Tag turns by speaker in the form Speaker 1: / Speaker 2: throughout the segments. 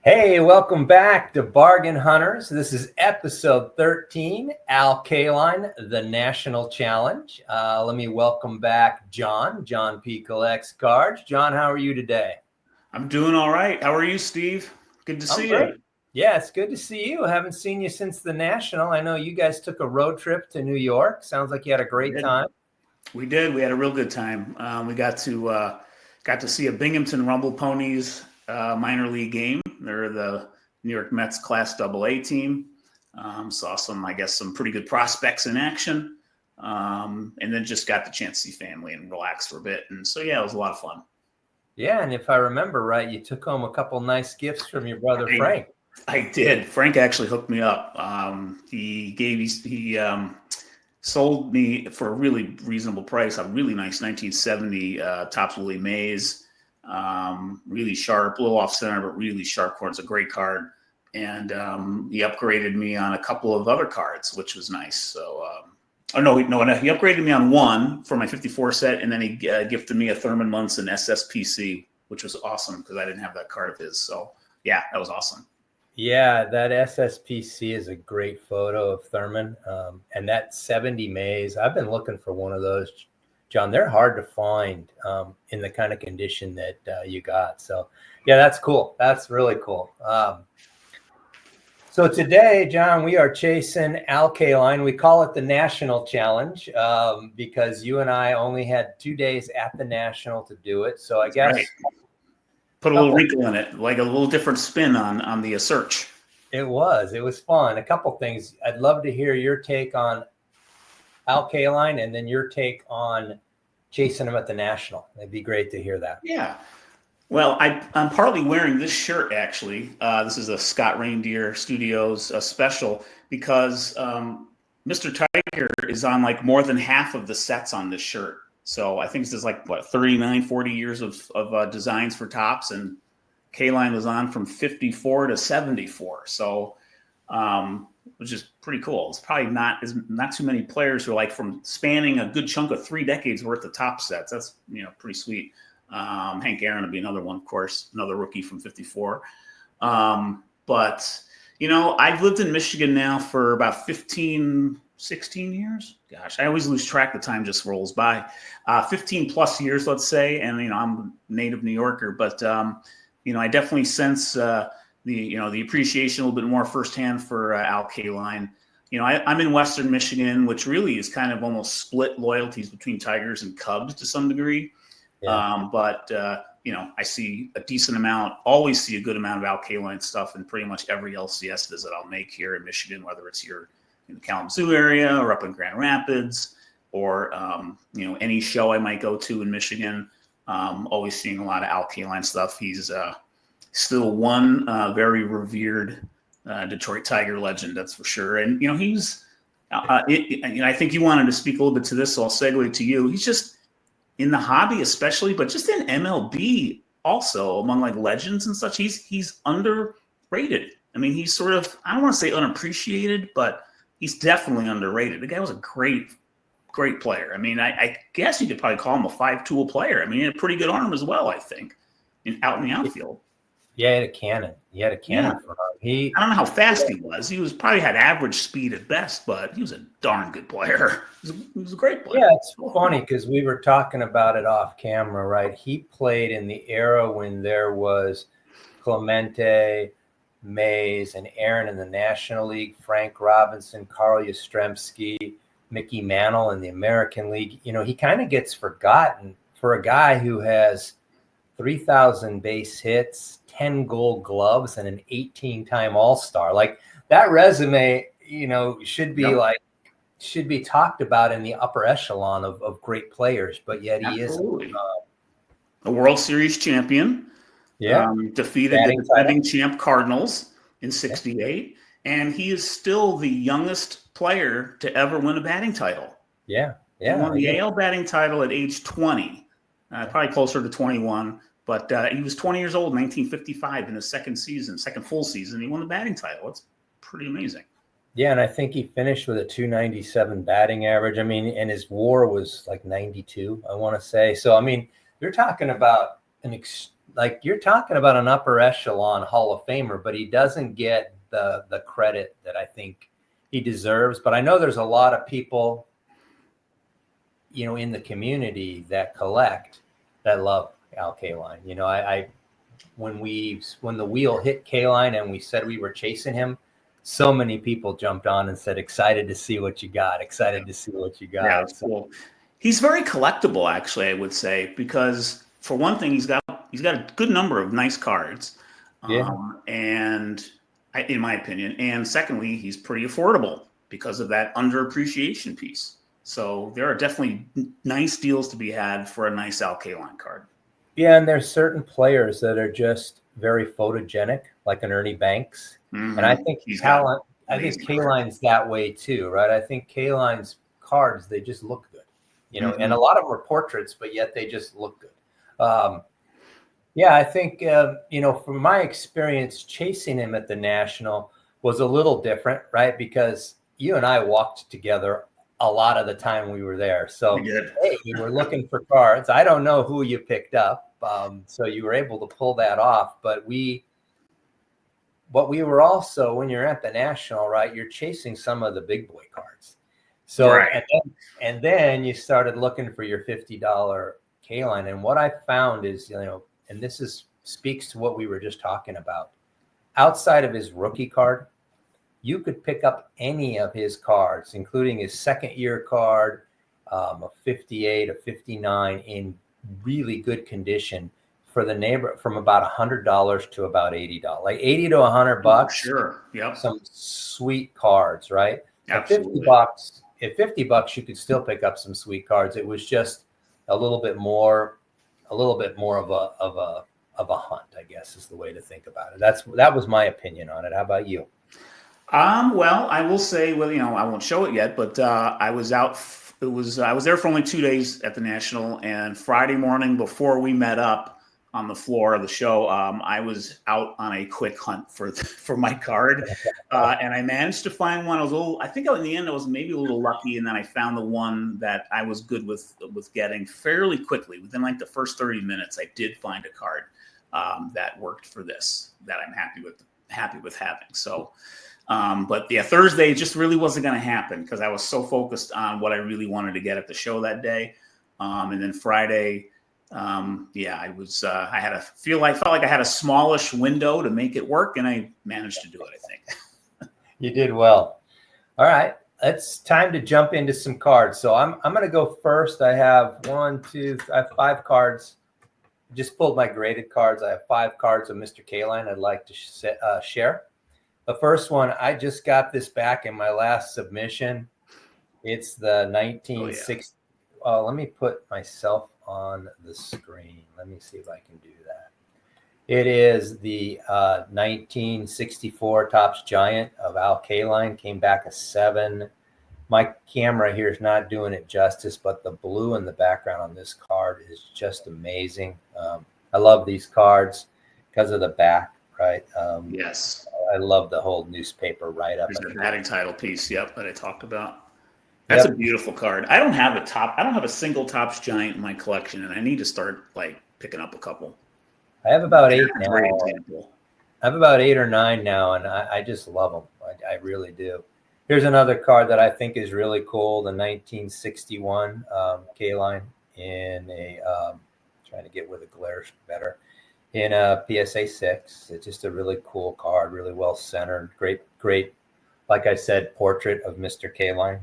Speaker 1: Hey, welcome back to Bargain Hunters. This is episode 13, Al Kaline, the National Challenge. Let me welcome back John P. collects cards. John, how are you today?
Speaker 2: I'm doing all right. How are you, Steve? Good to
Speaker 1: I'm
Speaker 2: see
Speaker 1: great.
Speaker 2: you.
Speaker 1: Yeah, it's good to see you. I haven't seen you since the National. I know you guys took a road trip to New York. Sounds like you had a
Speaker 2: We
Speaker 1: great
Speaker 2: did.
Speaker 1: time.
Speaker 2: We did. We had a real good time. We got to see a Binghamton Rumble Ponies minor league game. They're the New York Mets Class AA team. Saw some pretty good prospects in action, and then just got the chance to see family and relax for a bit. And so yeah, it was a lot of fun.
Speaker 1: Yeah, and if I remember right, you took home a couple nice gifts from your brother Frank.
Speaker 2: I did. Frank actually hooked me up. He sold me for a really reasonable price a really nice 1970 Topps Willie Mays, really sharp, a little off center, but really sharp card. It's a great card, and he upgraded me on a couple of other cards, which was nice. So, he upgraded me on one for my 54 set, and then he gifted me a Thurman Munson SSPC, which was awesome because I didn't have that card of his. So, yeah, that was awesome.
Speaker 1: Yeah, that SSPC is a great photo of Thurman. And that 70 Mays, I've been looking for one of those, John. They're hard to find in the kind of condition that you got. So, yeah, that's cool. That's really cool. So today, John, we are chasing Al Kaline. We call it the National Challenge because you and I only had 2 days at the National to do it. So I guess...
Speaker 2: Right. Put a little wrinkle in it, like a little different spin on the search.
Speaker 1: It was fun. A couple things. I'd love to hear your take on Al Kaline and then your take on chasing him at the National. It'd be great to hear that.
Speaker 2: Yeah. Well, I'm partly wearing this shirt, actually. This is a Scott Reindeer Studios special because Mr. Tiger is on like more than half of the sets on this shirt. So I think this is like, 39, 40 years of designs for Topps, and Kaline was on from 54 to 74. So, which is pretty cool. It's probably not too many players who are like from spanning a good chunk of 3 decades worth of Topps sets. That's, pretty sweet. Hank Aaron would be another one, of course, another rookie from 54. But, I've lived in Michigan now for about 16 years. Gosh, I always lose track. The time just rolls by. 15 plus years, let's say. And, I'm a native New Yorker, but, I definitely sense the appreciation a little bit more firsthand for Al Kaline. I'm in Western Michigan, which really is kind of almost split loyalties between Tigers and Cubs to some degree. Yeah. I see a decent amount, always see a good amount of Al Kaline stuff in pretty much every LCS visit I'll make here in Michigan, whether it's here in the Kalamazoo area or up in Grand Rapids or, any show I might go to in Michigan. Always seeing a lot of Al Kaline stuff. He's still one very revered Detroit Tiger legend, that's for sure. And, I think you wanted to speak a little bit to this, so I'll segue to you. He's just in the hobby especially, but just in MLB also among like legends and such, he's underrated. I mean, he's sort of, I don't want to say unappreciated, but he's definitely underrated. The guy was a great player. I mean, I guess you could probably call him a 5-tool player. I mean, he had a pretty good arm as well, I think, out in the outfield.
Speaker 1: Yeah, he had a cannon. For him.
Speaker 2: I don't know how fast he was. He was probably had average speed at best, but he was a darn good player. He was a great player.
Speaker 1: Yeah, it's funny because we were talking about it off camera, right? He played in the era when there was Clemente, Mays, and Aaron in the National League, Frank Robinson, Carl Yastrzemski, Mickey Mantle in the American League. He kind of gets forgotten for a guy who has 3,000 base hits, 10 Gold Gloves, and an 18-time All-Star. Like that resume, should be talked about in the upper echelon of great players, but yet he is
Speaker 2: a World Series champion.
Speaker 1: Yeah,
Speaker 2: defeated the defending champ Cardinals in '68, and he is still the youngest player to ever win a batting title.
Speaker 1: Yeah.
Speaker 2: He won the AL batting title at age 20, probably closer to 21. But he was 20 years old in 1955 in his second full season. He won the batting title. It's pretty amazing.
Speaker 1: Yeah, and I think he finished with a 297 batting average. I mean, and his WAR was like 92, I want to say. So, I mean, you're talking about like you're talking about an upper echelon Hall of Famer, but he doesn't get the credit that I think he deserves. But I know there's a lot of people, in the community that collect that love Al Kaline. I when the wheel hit Kaline and we said we were chasing him, so many people jumped on and said, excited to see what you got, excited to see what you got.
Speaker 2: Yeah, that's cool. He's very collectible, actually, I would say, because for one thing, he's got a good number of nice cards.
Speaker 1: Yeah.
Speaker 2: And in my opinion, and secondly, he's pretty affordable because of that underappreciation piece. So there are definitely nice deals to be had for a nice Al Kaline card.
Speaker 1: Yeah, and there's certain players that are just very photogenic, like an Ernie Banks. And I think Kaline's that way too, right? I think Kaline's cards, they just look good, and a lot of them are portraits, but yet they just look good. Yeah, I think, from my experience, chasing him at the National was a little different, right? Because you and I walked together a lot of the time we were there. So, hey, we were looking for cards. I don't know who you picked up. So you were able to pull that off. But we were also, when you're at the National, right, you're chasing some of the big boy cards. So, right. and then you started looking for your $50 Kaline. And what I found is, and this speaks to what we were just talking about. Outside of his rookie card, you could pick up any of his cards, including his second year card, a 58, a 59 in really good condition for the neighbor from about $100 to about $80, like $80 to $100.
Speaker 2: Sure. Yep.
Speaker 1: Some sweet cards, right?
Speaker 2: Absolutely.
Speaker 1: At $50, you could still pick up some sweet cards. It was just a little bit more of a hunt, I guess, is the way to think about it. That was my opinion on it. How about you?
Speaker 2: Well, I will say, I won't show it yet, but I was out. I was there for only 2 days at the National, and Friday morning before we met up on the floor of the show, I was out on a quick hunt for my card, and I managed to find one. I think in the end I was maybe a little lucky, and then I found the one that I was good with getting fairly quickly. Within like the first 30 minutes, I did find a card that worked for this, that I'm happy with having. So. But yeah, Thursday just really wasn't going to happen because I was so focused on what I really wanted to get at the show that day. And then Friday, I felt like I had a smallish window to make it work, and I managed to do it, I think.
Speaker 1: You did well. All right, it's time to jump into some cards. So I'm going to go first. I have 5 cards. Just pulled my graded cards. I have 5 cards of Mr. Kaline I'd like to share. The first one, I just got this back in my last submission. It's the 1960. Let me put myself on the screen. Let me see if I can do that. It is the 1964 Topps Giant of Al Kaline. Came back a 7. My camera here is not doing it justice, but the blue in the background on this card is just amazing. I love these cards because of the back, right?
Speaker 2: Yes.
Speaker 1: I love the whole newspaper write-up.
Speaker 2: There's the batting title piece, that I talked about. That's a beautiful card. I don't have a single Topps Giant in my collection, and I need to start picking up a couple.
Speaker 1: I have about 8 now. I have about 8 or 9 now, and I just love them. I really do. Here's another card that I think is really cool, the 1961 Kaline in a trying to get where the glare's better. In a PSA 6. It's just a really cool card, really well centered. Great, like I said, portrait of Mr. Kaline.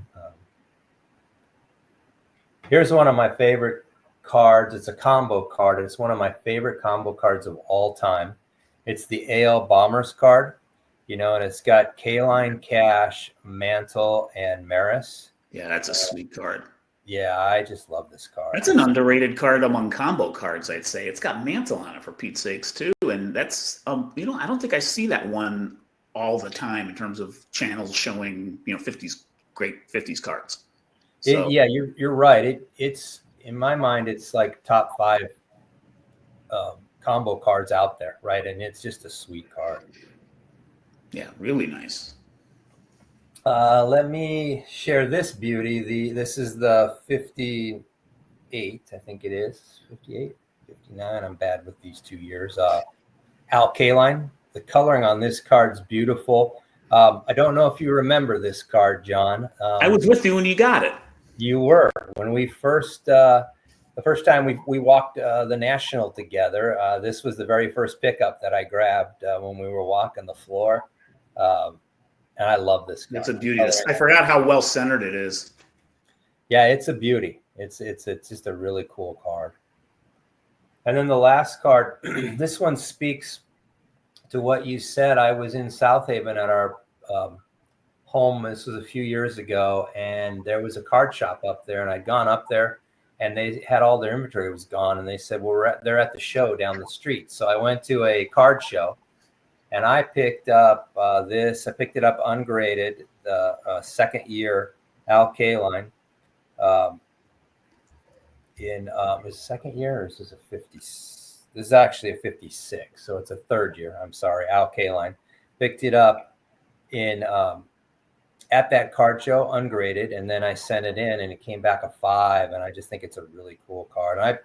Speaker 1: Here's one of my favorite cards. It's a combo card. It's one of my favorite combo cards of all time. It's the AL Bombers card, and it's got Kaline, Cash, Mantle, and Maris.
Speaker 2: Yeah, that's a sweet card.
Speaker 1: Yeah, I just love this card.
Speaker 2: That's an underrated card among combo cards, I'd say. It's got Mantle on it, for Pete's sakes, too. And that's, I don't think I see that one all the time in terms of channels showing, 50s, great 50s cards. So,
Speaker 1: you're right. It's in my mind, it's like top 5 combo cards out there, right? And it's just a sweet card.
Speaker 2: Yeah, really nice.
Speaker 1: Let me share this beauty. This is the 58, I think it is. 58. 59. I'm bad with these 2 years. Al Kaline. The coloring on this card's beautiful. I don't know if you remember this card, John.
Speaker 2: I was with you when you got it.
Speaker 1: You were. When we first, the first time we walked the National together, this was the very first pickup that I grabbed when we were walking the floor. And I love this card.
Speaker 2: It's a beauty. I forgot how well centered it is.
Speaker 1: Yeah, it's a beauty. It's just a really cool card. And then the last card, this one speaks to what you said. I was in South Haven at our home. This was a few years ago, and there was a card shop up there, and I'd gone up there, and they had all their inventory was gone, and they said, well, they're at the show down the street. So I went to a card show, and I picked up this. I picked it up ungraded, the second year Al Kaline. Is second year, or is this a 50? This is actually a 56, so it's a third year. I'm sorry, Al Kaline. Picked it up in at that card show, ungraded, and then I sent it in, and it came back a 5, and I just think it's a really cool card. And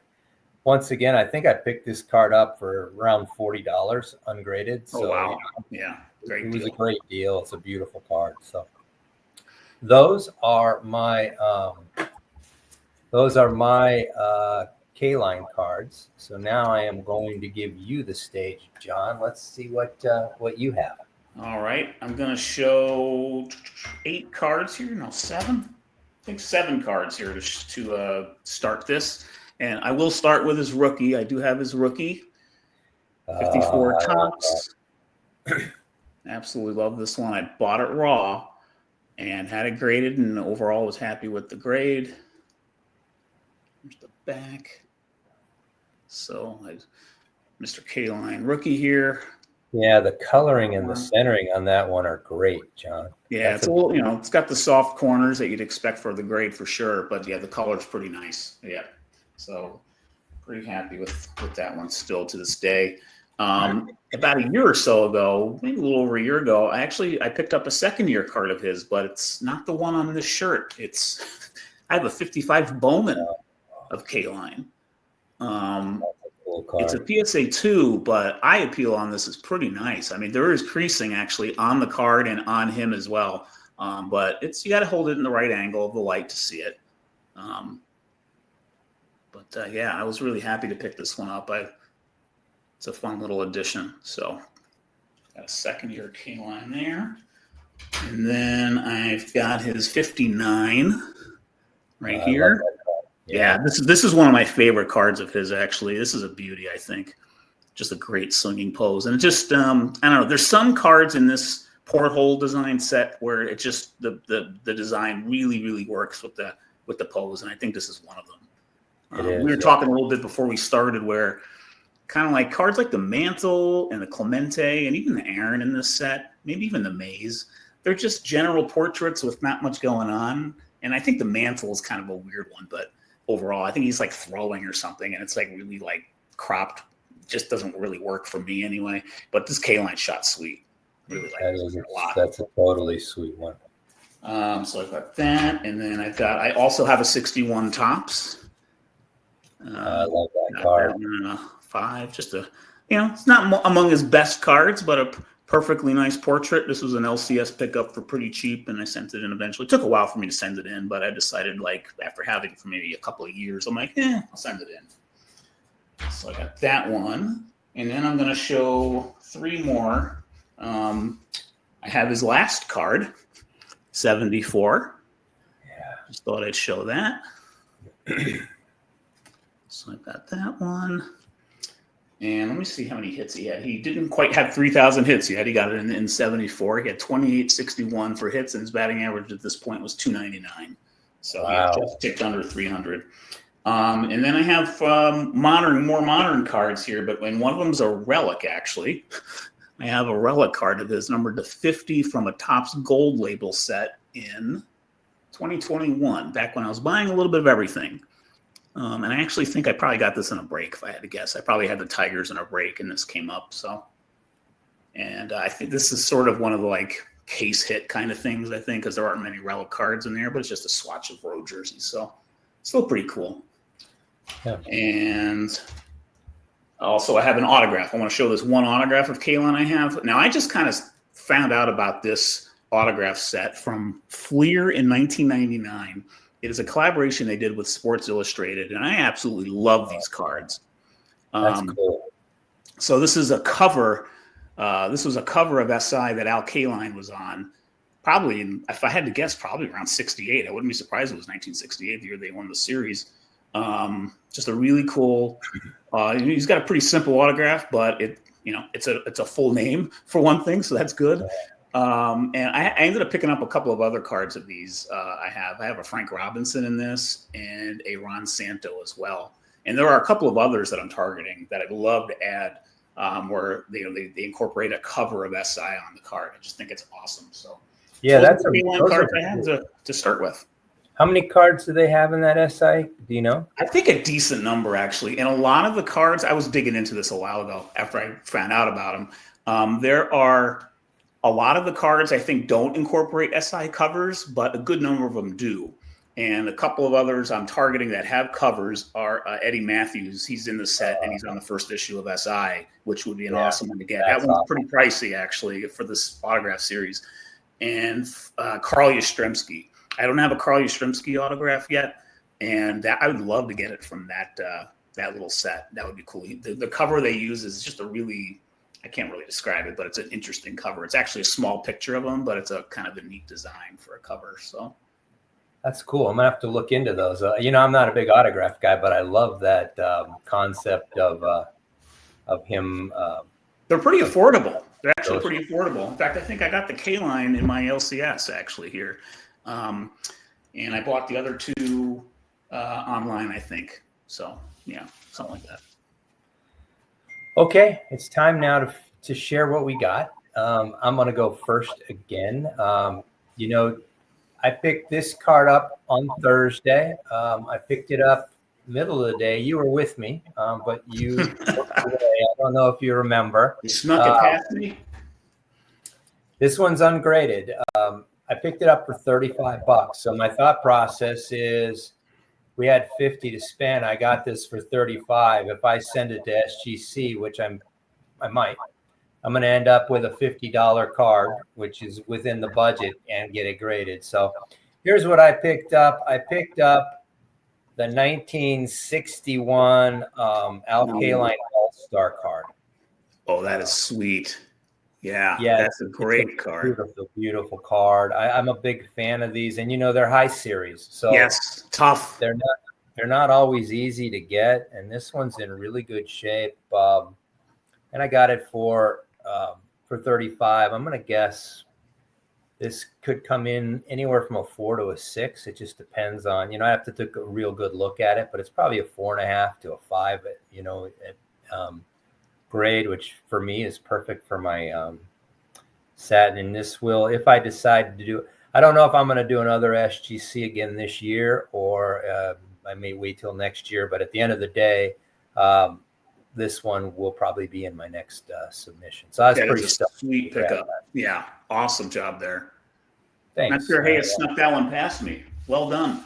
Speaker 1: once again, I think I picked this card up for around $40 ungraded. So,
Speaker 2: wow. Yeah, great
Speaker 1: it
Speaker 2: deal.
Speaker 1: was a great deal. It's a beautiful card. So those are my Kaline cards. So now I am going to give you the stage, John. Let's see what you have.
Speaker 2: All right, I'm going to show 8 cards here. No, 7. I think 7 cards here to start this. And I will start with his rookie. I do have his rookie. 54 Topps. Absolutely love this one. I bought it raw and had it graded, and overall was happy with the grade. Here's the back. So Mr. Kaline rookie here.
Speaker 1: Yeah, the coloring and the centering on that one are great, John.
Speaker 2: Yeah, it's a little, it's got the soft corners that you'd expect for the grade for sure, but yeah, the color's pretty nice. Yeah, so pretty happy with that one still to this day. About a year or so ago, maybe a little over a year ago, I picked up a second-year card of his, but it's not the one on this shirt. I have a 55 Bowman of Kaline. It's a PSA 2, but eye appeal on this is pretty nice. I mean, there is creasing actually on the card and on him as well. But you got to hold it in the right angle of the light to see it. Yeah, I was really happy to pick this one up. It's a fun little addition. So got a second-year Kaline there. And then I've got his 59 right here. Yeah, this is one of my favorite cards of his, actually. This is a beauty, I think. Just a great swinging pose. And it just, I don't know, there's some cards in this porthole design set where it just, the design really, really works with the pose. And I think this is one of them. We were talking a little bit before we started where kind of like cards like the Mantle and the Clemente and even the Aaron in this set, maybe even the Maze, they're just general portraits with not much going on. And I think the Mantle is kind of a weird one, but overall, I think he's like throwing or something, and it's like really like cropped. Just doesn't really work for me anyway. But this Kaline shot sweet. Really like this a lot.
Speaker 1: That's a totally sweet one.
Speaker 2: So I've got that, and then I also have a 61 Topps.
Speaker 1: I love that card.
Speaker 2: 5, just it's not among his best cards, but a perfectly nice portrait. This was an LCS pickup for pretty cheap, and I sent it in eventually. It took a while for me to send it in, but I decided, like, after having it for maybe a couple of years, I'm like, I'll send it in. So I got that one, and then I'm going to show 3 more. I have his last card, 74.
Speaker 1: Yeah.
Speaker 2: Just thought I'd show that. So I've got that one. And let me see how many hits he had. He didn't quite have 3,000 hits yet. He got it in 74. He had 2861 for hits, and his batting average at this point was 299. So he just ticked under 300. And then I have more modern cards here, but one of them is a relic, actually. I have a relic card of his, numbered to 50 from a Topps Gold label set in 2021, back when I was buying a little bit of everything. And I actually think I probably got this in a break, if I had to guess. I probably had the Tigers in a break, and this came up. And I think this is sort of one of the like case hit kind of things, I think, because there aren't many relic cards in there, but it's just a swatch of road jerseys. So still pretty cool.
Speaker 1: Yeah.
Speaker 2: And Also, I have an autograph. I want to show this one autograph of Kaline I have. Now, I just kind of found out about this autograph set from Fleer in 1999. It is a collaboration they did with Sports Illustrated, and I absolutely love these cards.
Speaker 1: That's cool.
Speaker 2: So this is a cover. This was a cover of SI that Al Kaline was on. Probably, if I had to guess, probably around 68. I wouldn't be surprised if it was 1968, the year they won the series. Just a really cool. He's got a pretty simple autograph, but it's a full name for one thing, so that's good. And I ended up picking up a couple of other cards of these. I have a Frank Robinson in this, and a Ron Santo as well. And there are a couple of others that I'm targeting that I'd love to add, where they incorporate a cover of SI on the card. I just think it's awesome. So
Speaker 1: yeah, that's
Speaker 2: a card I had to start with.
Speaker 1: How many cards do they have in that SI? Do you know?
Speaker 2: I think a decent number, actually. And a lot of the cards, I was digging into this a while ago after I found out about them. There are a lot of the cards I think don't incorporate SI covers, but a good number of them do. And a couple of others I'm targeting that have covers are Eddie Matthews. He's in the set, and he's on the first issue of SI, which would be an awesome one to get. That one's pretty pricey, actually, for this autograph series. And Carl Yastrzemski. I don't have a Carl Yastrzemski autograph yet, and I would love to get it from that little set. That would be cool. The cover they use is just I can't really describe it, but it's an interesting cover. It's actually a small picture of him, but it's a kind of a neat design for a cover. So
Speaker 1: that's cool. I'm gonna have to look into those. I'm not a big autograph guy, but I love that concept of him.
Speaker 2: They're pretty affordable. They're actually pretty affordable. In fact, I think I got the Kaline in my LCS actually here. And I bought the other two online, I think. So, yeah, something like that.
Speaker 1: Okay, it's time now to share what we got. I'm going to go first again. I picked this card up on Thursday. I picked it up middle of the day. You were with me, but you looked away. I don't know if you remember.
Speaker 2: You snuck it past me?
Speaker 1: This one's ungraded. I picked it up for $35. So my thought process is we had 50 to spend. I got this for 35. If I send it to SGC, which I might, I'm going to end up with a $50 card, which is within the budget, and get it graded. So here's what I picked up. I picked up the 1961 Al Kaline All-Star card.
Speaker 2: Oh, that is sweet. Yeah, that's a great card.
Speaker 1: Beautiful, beautiful card. I'm a big fan of these, and they're high series, so
Speaker 2: yes, tough.
Speaker 1: They're not always easy to get, and this one's in really good shape. And I got it for $35. I'm gonna guess this could come in anywhere from a 4 to a 6. It just depends on I have to take a real good look at it, but it's probably a 4.5 to a 5. Grade, which for me is perfect for my set. And this will, if I decide to do, I don't know if I'm going to do another SGC again this year, or I may wait till next year. But at the end of the day, this one will probably be in my next submission. So that's pretty
Speaker 2: sweet pickup. Yeah, awesome job there.
Speaker 1: Thanks.
Speaker 2: Not sure you snuck that one past me. Well done.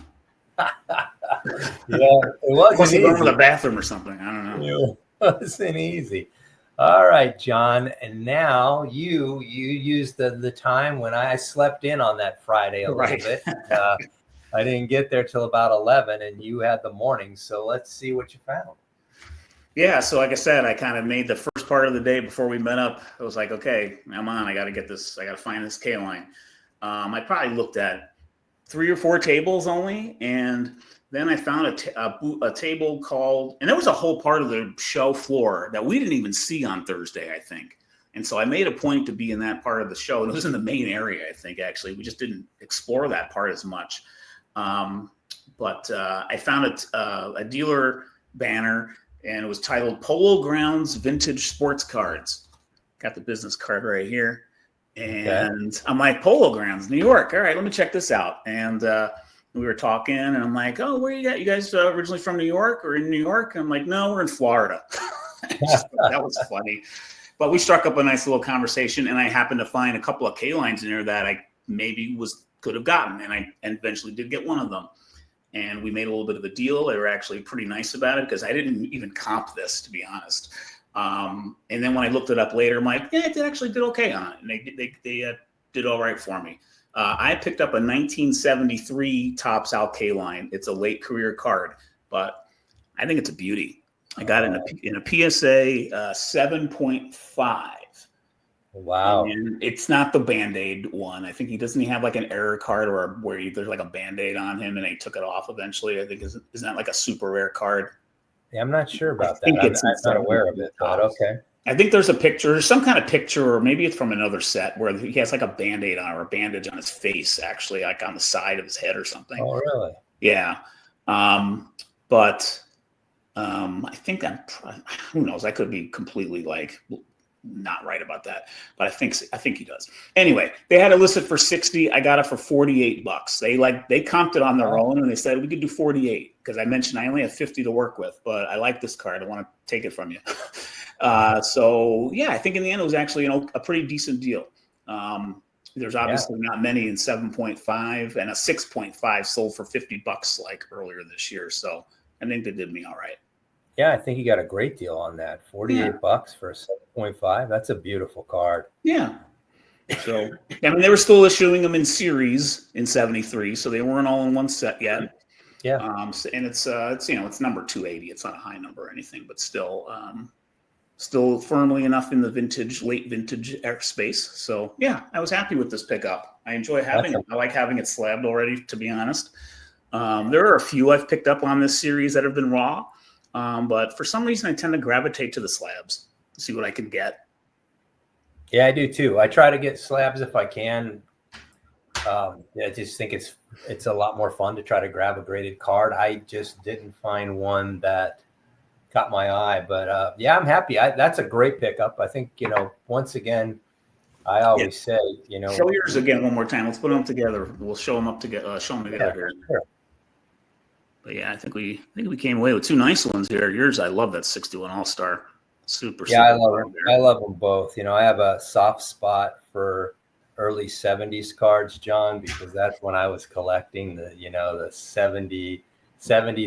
Speaker 1: It wasn't easy.
Speaker 2: Going to the bathroom or something. I don't know.
Speaker 1: It wasn't easy. All right, John. And now you used the time when I slept in on that Friday a little bit. I didn't get there till about 11, and you had the morning. So let's see what you found.
Speaker 2: Yeah. So like I said, I kind of made the first part of the day before we met up. I was like, okay, I'm on. I got to get this. I got to find this Kaline. I probably looked at 3 or 4 tables only, and then I found a table called, and there was a whole part of the show floor that we didn't even see on Thursday, I think. And so I made a point to be in that part of the show. And it was in the main area, I think, actually. We just didn't explore that part as much. But I found a dealer banner, and it was titled Polo Grounds Vintage Sports Cards. Got the business card right here. And I'm like, Polo Grounds, New York. All right, let me check this out. And we were talking, and I'm like, oh, where you at? You guys originally from New York or in New York? And I'm like, no, we're in Florida. That was funny. But we struck up a nice little conversation, and I happened to find a couple of Kalines in there that I maybe could have gotten, and I eventually did get one of them. and we made a little bit of a deal. They were actually pretty nice about it because I didn't even comp this, to be honest. And then when I looked it up later, I'm like, yeah, it actually did okay on it, and they did all right for me. I picked up a 1973 Topps Al Kaline. It's a late career card, but I think it's a beauty. I got it in a PSA 7.5.
Speaker 1: Wow.
Speaker 2: And it's not the Band-Aid one. I think he doesn't have like an error card or where there's like a Band-Aid on him and they took it off eventually. I think isn't that like a super rare card?
Speaker 1: Yeah, I'm not sure about
Speaker 2: I think
Speaker 1: that.
Speaker 2: it's
Speaker 1: I'm not aware of it, but okay.
Speaker 2: I think there's a picture, some kind of picture, or maybe it's from another set where he has like a Band-Aid on or a bandage on his face, actually, like on the side of his head or something.
Speaker 1: Oh, really?
Speaker 2: Yeah. But I think who knows? I could be completely like not right about that, but I think he does. Anyway, they had it listed for 60. I got it for $48. They comped it on their own and they said we could do 48 because I mentioned I only have 50 to work with, but I like this card. I want to take it from you. So yeah, I think in the end it was actually a pretty decent deal. There's obviously not many in 7.5, and a 6.5 sold for $50 like earlier this year. So I think they did me all right.
Speaker 1: Yeah, I think you got a great deal on that. $48 for a 7.5. That's a beautiful card.
Speaker 2: Yeah. So I mean, they were still issuing them in series in 73, so they weren't all in one set yet.
Speaker 1: Yeah.
Speaker 2: And it's it's number 280. It's not a high number or anything, but still firmly enough in the late vintage space. So yeah, I was happy with this pickup. I enjoy having it. I like having it slabbed already, to be honest. There are a few I've picked up on this series that have been raw. But for some reason, I tend to gravitate to the slabs to see what I can get.
Speaker 1: Yeah, I do too. I try to get slabs if I can. I just think it's a lot more fun to try to grab a graded card. I just didn't find one that caught my eye, but yeah, I'm happy. That's a great pickup. I think, once again, I always say,
Speaker 2: show yours again one more time. Let's put them together. We'll show them up together. Show them together here.
Speaker 1: Sure.
Speaker 2: But yeah, I think we came away with two nice ones here. Yours, I love that 61 All-Star. Super.
Speaker 1: Yeah, I love them both. I have a soft spot for early 70s cards, John, because that's when I was collecting the 70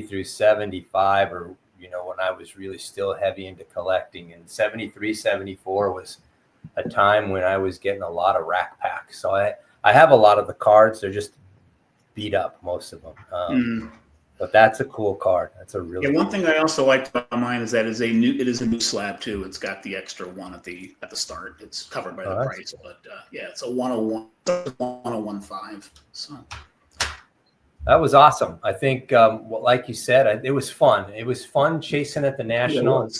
Speaker 1: through 75, or when I was really still heavy into collecting. And 73, 74 was a time when I was getting a lot of rack packs. So I have a lot of the cards. They're just beat up, most of them. But that's a cool card. That's a really
Speaker 2: one thing I also liked about mine is that it is a new slab too. It's got the extra one at the start. It's covered by the price, but yeah, it's a 101.5. So
Speaker 1: that was awesome. I think, like you said, it was fun. It was fun chasing at the national.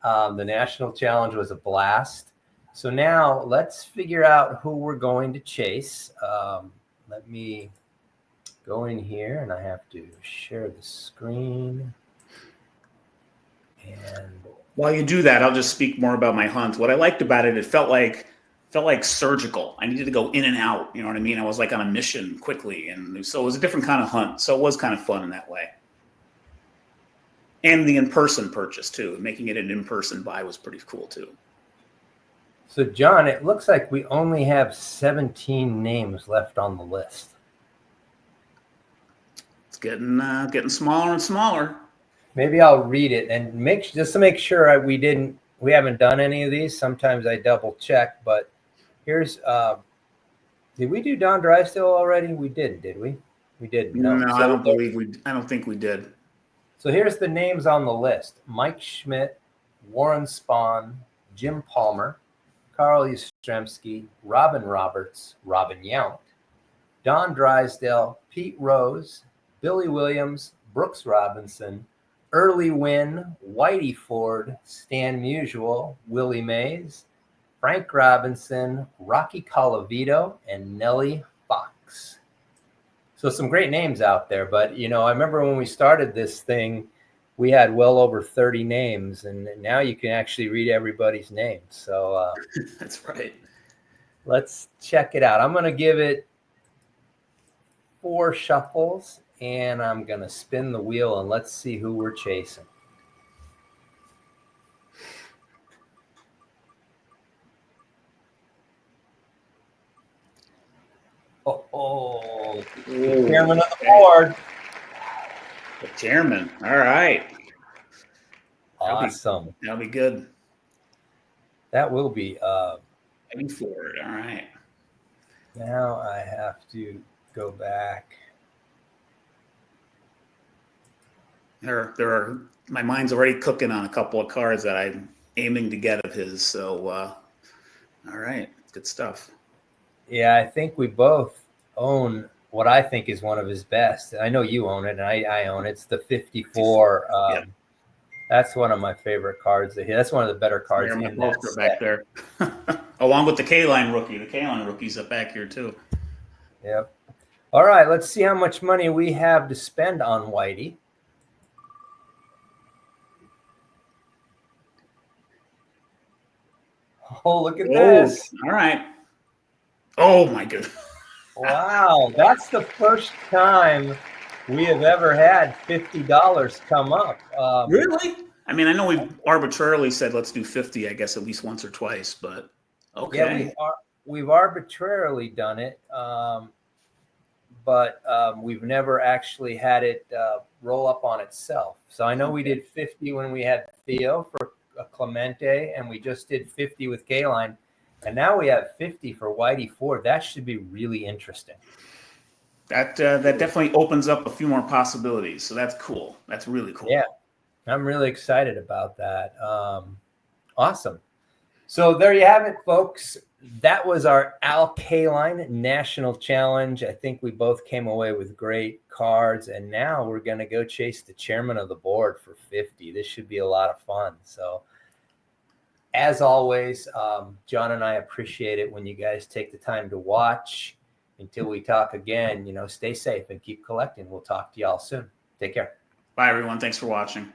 Speaker 1: The national challenge was a blast. So now let's figure out who we're going to chase. Let me go in here, and I have to share the screen. And
Speaker 2: while you do that, I'll just speak more about my hunt. What I liked about it, it felt like surgical. I needed to go in and out. You know what I mean? I was like on a mission quickly, and so it was a different kind of hunt. So it was kind of fun in that way. And the in-person purchase too, making it an in-person buy was pretty cool too.
Speaker 1: So John, it looks like we only have 17 names left on the list.
Speaker 2: It's getting smaller and smaller.
Speaker 1: Maybe I'll read it and just to make sure we haven't done any of these. Sometimes I double check, but here's did we do Don Drysdale already? We did we? We didn't.
Speaker 2: No, so I don't think we did.
Speaker 1: So here's the names on the list: Mike Schmidt, Warren Spahn, Jim Palmer, Carl Yastrzemski, Robin Roberts, Robin Yount, Don Drysdale, Pete Rose, Billy Williams, Brooks Robinson, Early Wynn, Whitey Ford, Stan Musial, Willie Mays, Frank Robinson, Rocky Colavito, and Nellie Fox. So some great names out there, but I remember when we started this thing, we had well over 30 names, and now you can actually read everybody's names. So
Speaker 2: that's right.
Speaker 1: Let's check it out. I'm going to give it 4 shuffles, and I'm going to spin the wheel, and let's see who we're chasing. Oh, chairman of the board.
Speaker 2: Chairman. All right.
Speaker 1: Awesome.
Speaker 2: That'll be good.
Speaker 1: That will be.
Speaker 2: Heading forward. All right.
Speaker 1: Now I have to go back.
Speaker 2: My mind's already cooking on a couple of cards that I'm aiming to get of his. So, all right, good stuff.
Speaker 1: Yeah, I think we both own what I think is one of his best. I know you own it, and I own it. It's the 54.
Speaker 2: Yeah.
Speaker 1: That's one of my favorite cards. That's one of the better cards in that set.
Speaker 2: Back there, along with the Kaline rookie. The Kaline rookie's up back here too.
Speaker 1: Yep. All right, let's see how much money we have to spend on Whitey. Oh, look at this.
Speaker 2: All right. Oh, my goodness.
Speaker 1: Wow, that's the first time we have ever had $50 come up.
Speaker 2: Really? I mean, I know we've arbitrarily said let's do 50, I guess, at least once or twice, but okay.
Speaker 1: Yeah, we've arbitrarily done it, but we've never actually had it roll up on itself. So I know we did 50 when we had Theo for Clemente, and we just did 50 with Kaline, and now we have 50 for Whitey Ford. That should be really interesting.
Speaker 2: That definitely opens up a few more possibilities. So that's cool. That's really cool.
Speaker 1: Yeah, I'm really excited about that. Awesome. So there you have it, folks. That was our Al Kaline National Challenge. I think we both came away with great cards, and now we're going to go chase the chairman of the board for 50. This should be a lot of fun. So as always, John and I appreciate it when you guys take the time to watch. Until we talk again, stay safe and keep collecting. We'll talk to y'all soon. Take care.
Speaker 2: Bye, everyone. Thanks for watching.